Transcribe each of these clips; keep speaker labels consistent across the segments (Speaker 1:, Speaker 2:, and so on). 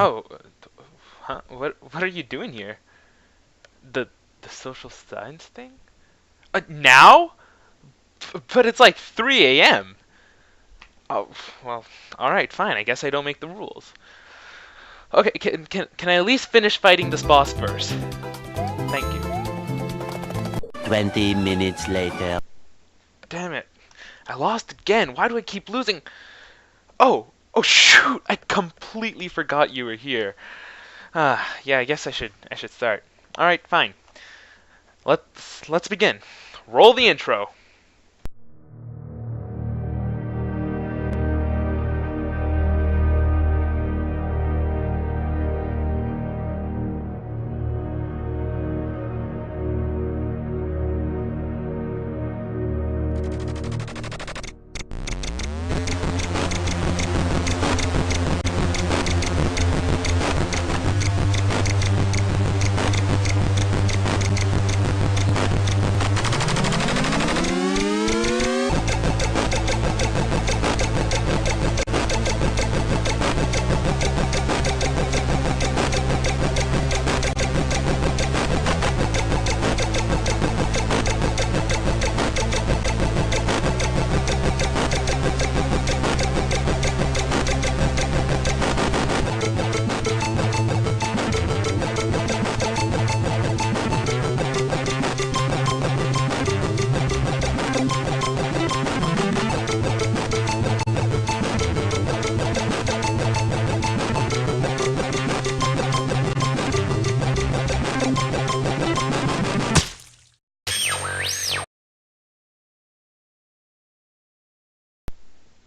Speaker 1: Oh, huh? What are you doing here? The the social science thing? Now? But it's like 3 a.m. Oh, well, all right, fine. I guess I don't make the rules. Okay, can I at least finish fighting this boss first? Thank you.
Speaker 2: 20 minutes later.
Speaker 1: Damn it. I lost again. Why do I keep losing? Oh shoot. I completely forgot you were here. Yeah, I guess I should start. All right, fine. Let's begin. Roll the intro.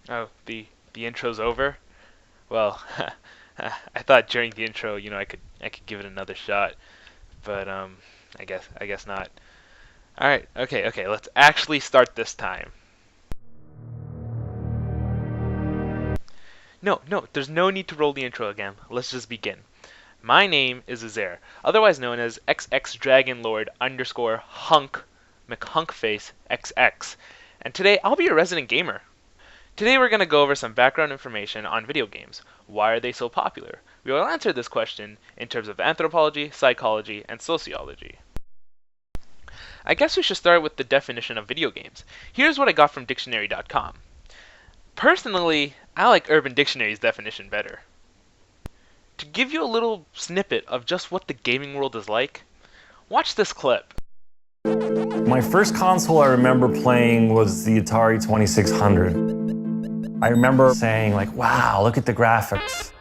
Speaker 1: Oh, the intro's over? Well, I thought during the intro, I could give it another shot, but I guess not. All right, okay, let's actually start this time. No, there's no need to roll the intro again. Let's just begin. My name is Azair, otherwise known as XX Dragon Lord underscore Hunk McHunkface XX, and today I'll be your resident gamer. Today we're going to go over some background information on video games. Why are they so popular? We will answer this question in terms of anthropology, psychology, and sociology. I guess we should start with the definition of video games. Here's what I got from dictionary.com. Personally, I like Urban Dictionary's definition better. To give you a little snippet of just what the gaming world is like, watch this clip.
Speaker 3: My first console I remember playing was the Atari 2600. I remember saying like, wow, look at the graphics.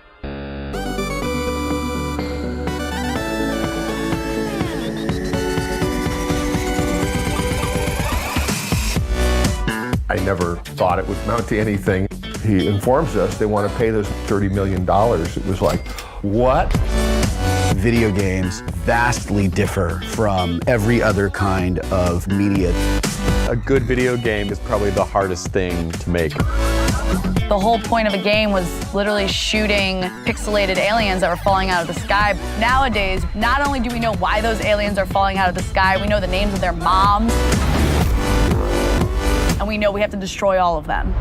Speaker 4: I never thought it would amount to anything. He informs us they want to pay us $30 million. It was like, what?
Speaker 5: Video games vastly differ from every other kind of media.
Speaker 6: A good video game is probably the hardest thing to make.
Speaker 7: The whole point of a game was literally shooting pixelated aliens that were falling out of the sky. Nowadays, not only do we know why those aliens are falling out of the sky, we know the names of their moms, and we know we have to destroy all of them.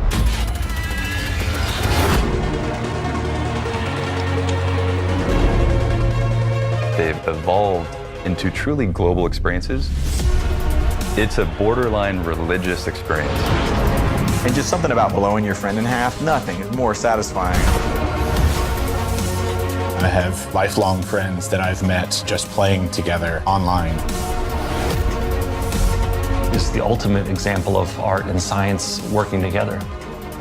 Speaker 6: They've evolved into truly global experiences. It's a borderline religious experience.
Speaker 8: And just something about blowing your friend in half, nothing is more satisfying.
Speaker 9: I have lifelong friends that I've met just playing together online.
Speaker 3: It's the ultimate example of art and science working together.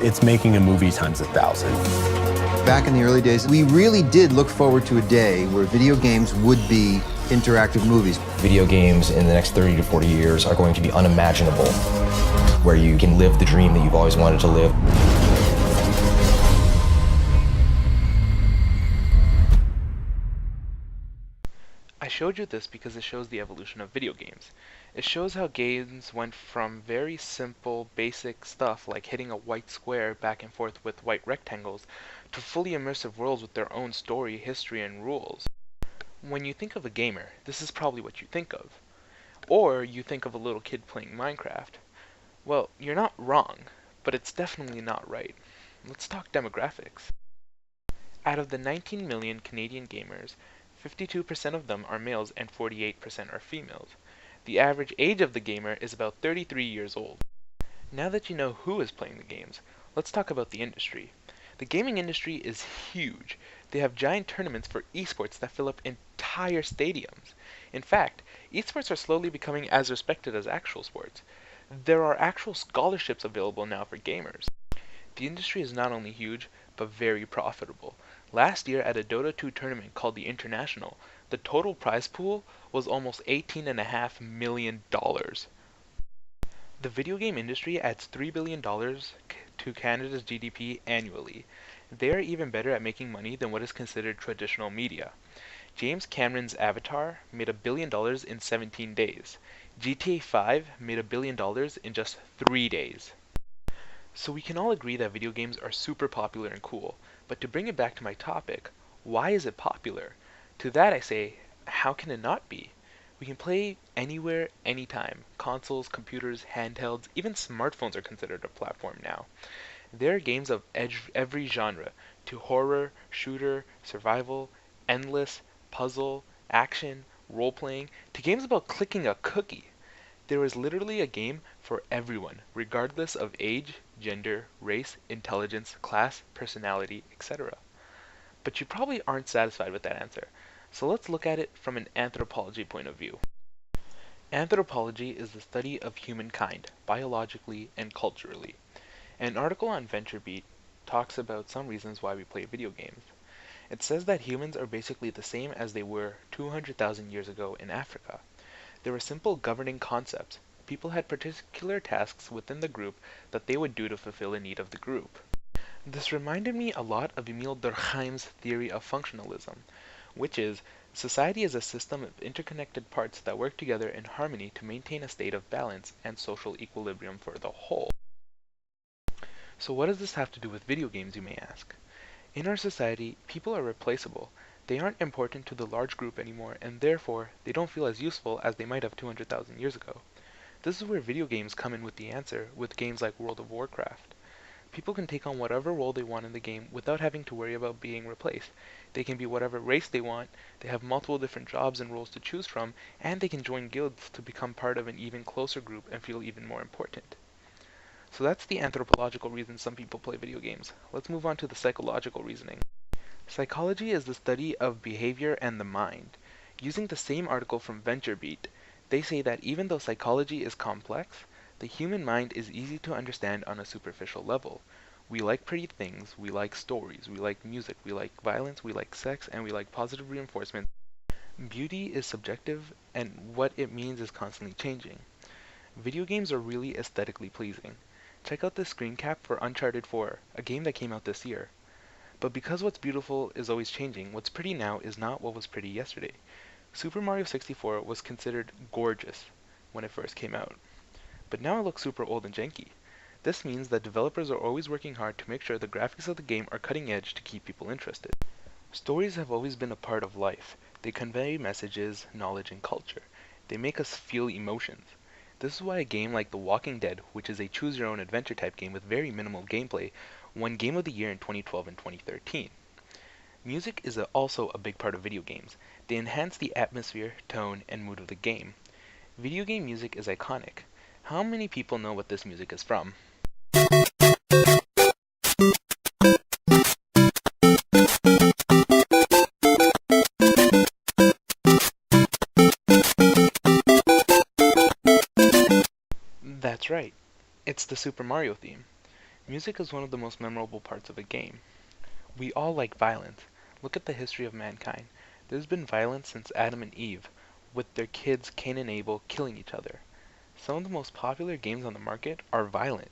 Speaker 9: It's making a movie times 1,000.
Speaker 10: Back in the early days, we really did look forward to a day where video games would be interactive movies.
Speaker 11: Video games in the next 30 to 40 years are going to be unimaginable, where you can live the dream that you've always wanted to live.
Speaker 1: I showed you this because it shows the evolution of video games. It shows how games went from very simple, basic stuff like hitting a white square back and forth with white rectangles to fully immersive worlds with their own story, history, and rules. When you think of a gamer, this is probably what you think of. Or you think of a little kid playing Minecraft. Well, you're not wrong, but it's definitely not right. Let's talk demographics. Out of the 19 million Canadian gamers, 52% of them are males and 48% are females. The average age of the gamer is about 33 years old. Now that you know who is playing the games, let's talk about the industry. The gaming industry is huge. They have giant tournaments for esports that fill up entire stadiums. In fact, esports are slowly becoming as respected as actual sports. There are actual scholarships available now for gamers. The industry is not only huge, but very profitable. Last year at a Dota 2 tournament called the International, the total prize pool was almost $18.5 million. The video game industry adds $3 billion to Canada's GDP annually. They are even better at making money than what is considered traditional media. James Cameron's Avatar made $1 billion in 17 days. GTA 5 made $1 billion in just 3 days. So we can all agree that video games are super popular and cool, but to bring it back to my topic, why is it popular? To that I say, how can it not be? We can play anywhere, anytime. Consoles, computers, handhelds, even smartphones are considered a platform now. There are games of every genre, to horror, shooter, survival, endless, puzzle, action, role-playing, to games about clicking a cookie. There is literally a game for everyone, regardless of age, gender, race, intelligence, class, personality, etc. But you probably aren't satisfied with that answer, so let's look at it from an anthropology point of view. Anthropology is the study of humankind, biologically and culturally. An article on VentureBeat talks about some reasons why we play video games. It says that humans are basically the same as they were 200,000 years ago in Africa. There were simple governing concepts. People had particular tasks within the group that they would do to fulfill a need of the group. This reminded me a lot of Emile Durkheim's theory of functionalism, which is, society is a system of interconnected parts that work together in harmony to maintain a state of balance and social equilibrium for the whole. So what does this have to do with video games, you may ask? In our society, people are replaceable. They aren't important to the large group anymore, and therefore, they don't feel as useful as they might have 200,000 years ago. This is where video games come in with the answer, with games like World of Warcraft. People can take on whatever role they want in the game without having to worry about being replaced. They can be whatever race they want, they have multiple different jobs and roles to choose from, and they can join guilds to become part of an even closer group and feel even more important. So that's the anthropological reason some people play video games. Let's move on to the psychological reasoning. Psychology is the study of behavior and the mind. Using the same article from VentureBeat, they say that even though psychology is complex, the human mind is easy to understand on a superficial level. We like pretty things, we like stories, we like music, we like violence, we like sex, and we like positive reinforcement. Beauty is subjective, and what it means is constantly changing. Video games are really aesthetically pleasing. Check out this screen cap for Uncharted 4, a game that came out this year. But because what's beautiful is always changing, what's pretty now is not what was pretty yesterday. Super Mario 64 was considered gorgeous when it first came out, but now it looks super old and janky. This means that developers are always working hard to make sure the graphics of the game are cutting edge to keep people interested. Stories have always been a part of life. They convey messages, knowledge, and culture. They make us feel emotions. This is why a game like The Walking Dead, which is a choose-your-own-adventure type game with very minimal gameplay, won Game of the Year in 2012 and 2013. Music is also a big part of video games. They enhance the atmosphere, tone, and mood of the game. Video game music is iconic. How many people know what this music is from? That's right. It's the Super Mario theme. Music is one of the most memorable parts of a game. We all like violence. Look at the history of mankind. There's been violence since Adam and Eve, with their kids Cain and Abel killing each other. Some of the most popular games on the market are violent.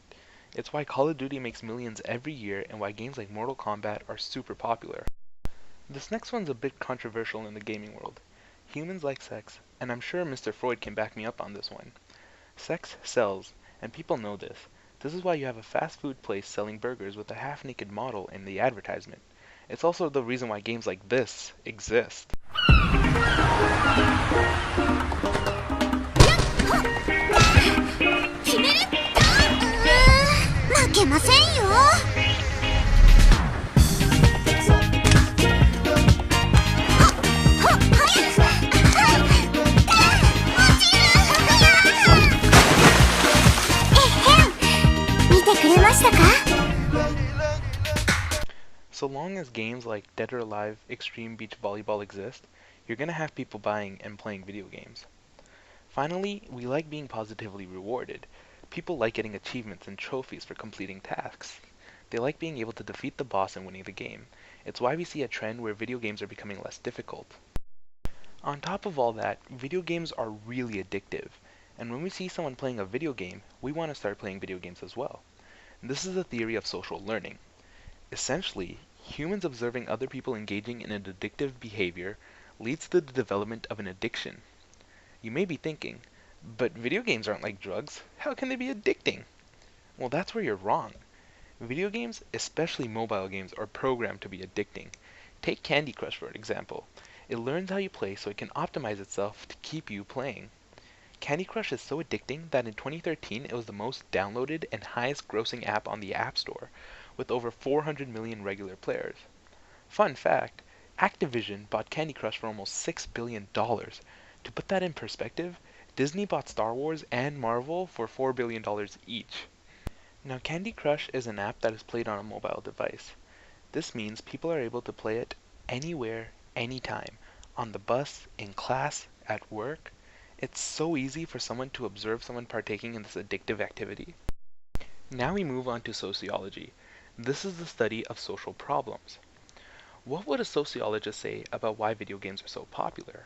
Speaker 1: It's why Call of Duty makes millions every year and why games like Mortal Kombat are super popular. This next one's a bit controversial in the gaming world. Humans like sex, and I'm sure Mr. Freud can back me up on this one. Sex sells, and people know this. This is why you have a fast food place selling burgers with a half-naked model in the advertisement. It's also the reason why games like this exist. So long as games like Dead or Alive Extreme Beach Volleyball exist, you're gonna have people buying and playing video games. Finally, we like being positively rewarded. People like getting achievements and trophies for completing tasks. They like being able to defeat the boss and winning the game. It's why we see a trend where video games are becoming less difficult. On top of all that, video games are really addictive, and when we see someone playing a video game, we want to start playing video games as well. This is the theory of social learning. Essentially, humans observing other people engaging in an addictive behavior leads to the development of an addiction. You may be thinking, but video games aren't like drugs. How can they be addicting? Well, that's where you're wrong. Video games, especially mobile games, are programmed to be addicting. Take Candy Crush for example. It learns how you play so it can optimize itself to keep you playing. Candy Crush is so addicting that in 2013 it was the most downloaded and highest grossing app on the App Store, with over 400 million regular players. Fun fact, Activision bought Candy Crush for almost $6 billion. To put that in perspective, Disney bought Star Wars and Marvel for $4 billion each. Now Candy Crush is an app that is played on a mobile device. This means people are able to play it anywhere, anytime, on the bus, in class, at work. It's so easy for someone to observe someone partaking in this addictive activity. Now we move on to sociology. This is the study of social problems. What would a sociologist say about why video games are so popular?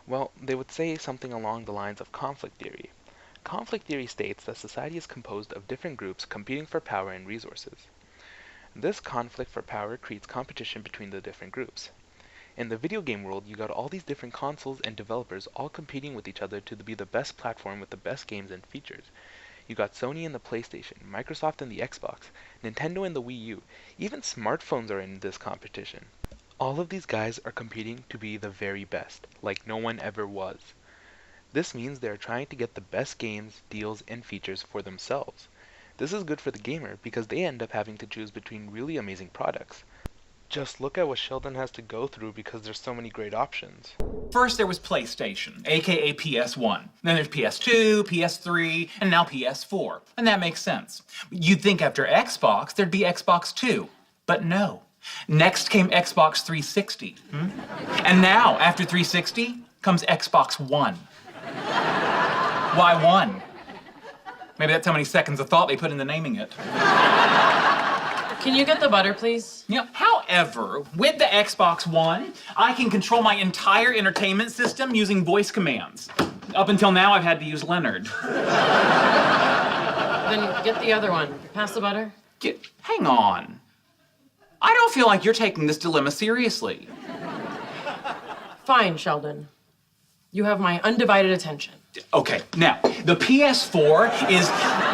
Speaker 1: Well, they would say something along the lines of conflict theory. Conflict theory states that society is composed of different groups competing for power and resources. This conflict for power creates competition between the different groups. In the video game world, you got all these different consoles and developers all competing with each other to be the best platform with the best games and features. You got Sony and the PlayStation, Microsoft and the Xbox, Nintendo and the Wii U. Even smartphones are in this competition. All of these guys are competing to be the very best, like no one ever was. This means they are trying to get the best games, deals, and features for themselves. This is good for the gamer because they end up having to choose between really amazing products. Just look at what Sheldon has to go through because there's so many great options.
Speaker 12: First there was PlayStation, aka PS1. Then there's PS2, PS3, and now PS4. And that makes sense. You'd think after Xbox, there'd be Xbox 2. But no. Next came Xbox 360. And now, after 360, comes Xbox One. Why one? Maybe that's how many seconds of thought they put into naming it.
Speaker 13: Can you get the butter, please?
Speaker 12: Yeah. However, with the Xbox One, I can control my entire entertainment system using voice commands. Up until now, I've had to use Leonard.
Speaker 13: Then get the other one. Pass the butter.
Speaker 12: Hang on. I don't feel like you're taking this dilemma seriously.
Speaker 13: Fine, Sheldon. You have my undivided attention.
Speaker 12: Okay, now, the PS4 is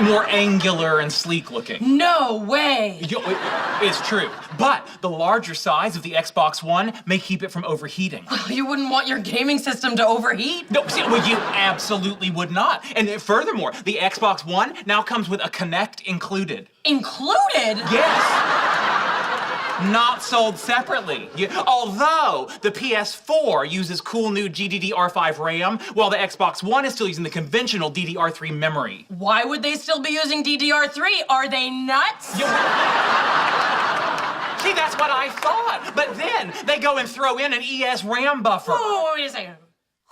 Speaker 12: more angular and sleek looking.
Speaker 13: No way!
Speaker 12: It's true, but the larger size of the Xbox One may keep it from overheating.
Speaker 13: Well, you wouldn't want your gaming system to overheat?
Speaker 12: No, well, you absolutely would not. And furthermore, the Xbox One now comes with a Kinect included.
Speaker 13: Included?
Speaker 12: Yes! Not sold separately. Although the PS4 uses cool new GDDR5 RAM, while the Xbox One is still using the conventional DDR3 memory.
Speaker 13: Why would they still be using DDR3? Are they nuts?
Speaker 12: See, that's what I thought. But then they go and throw in an ES RAM buffer.
Speaker 13: Whoa, wait a second.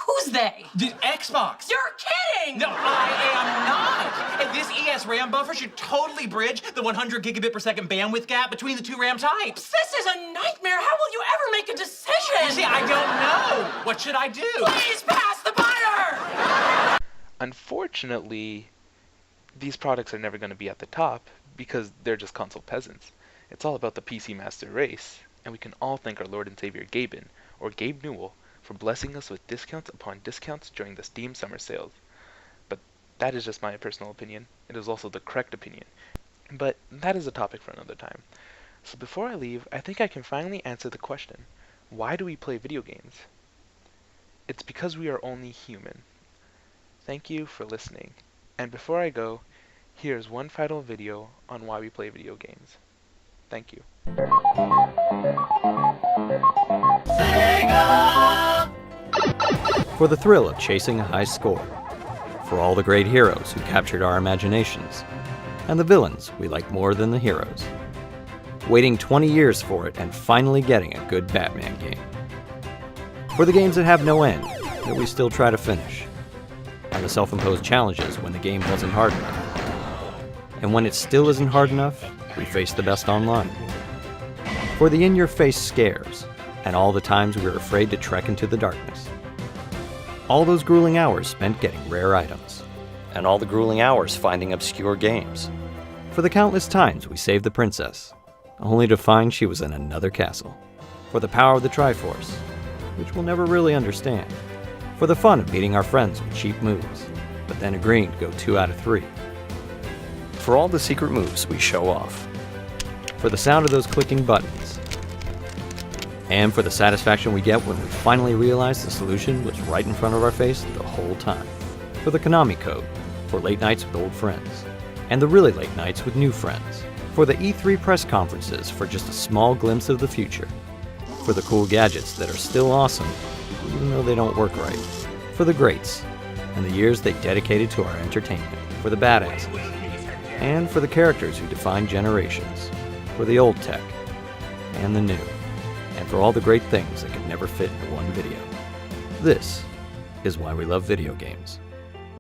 Speaker 13: Who's they?
Speaker 12: The Xbox.
Speaker 13: You're kidding!
Speaker 12: No, I am not. And this ES RAM buffer should totally bridge the 100 gigabit per second bandwidth gap between the two RAM types.
Speaker 13: This is a nightmare. How will you ever make a decision?
Speaker 12: See, I don't know. What should I do?
Speaker 13: Please pass the butter!
Speaker 1: Unfortunately, these products are never going to be at the top because they're just console peasants. It's all about the PC master race, and we can all thank our Lord and Savior Gaben, or Gabe Newell, for blessing us with discounts upon discounts during the Steam summer sales. But that is just my personal opinion. It is also the correct opinion. But that is a topic for another time. So before I leave, I think I can finally answer the question, why do we play video games? It's because we are only human. Thank you for listening. And before I go, here's one final video on why we play video games. Thank you.
Speaker 14: For the thrill of chasing a high score. For all the great heroes who captured our imaginations. And the villains we like more than the heroes. Waiting 20 years for it and finally getting a good Batman game. For the games that have no end, that we still try to finish. And the self-imposed challenges when the game wasn't hard enough. And when it still isn't hard enough, we face the best online. For the in-your-face scares, and all the times we were afraid to trek into the darkness. All those grueling hours spent getting rare items. And all the grueling hours finding obscure games. For the countless times we saved the princess, only to find she was in another castle. For the power of the Triforce, which we'll never really understand. For the fun of beating our friends with cheap moves, but then agreeing to go 2 out of 3. For all the secret moves we show off. For the sound of those clicking buttons. And for the satisfaction we get when we finally realize the solution was right in front of our face the whole time. For the Konami code, for late nights with old friends. And the really late nights with new friends. For the E3 press conferences for just a small glimpse of the future. For the cool gadgets that are still awesome, even though they don't work right. For the greats, and the years they dedicated to our entertainment. For the badasses, and for the characters who define generations. For the old tech, and the new. And for all the great things that could never fit into one video. This is why we love video games.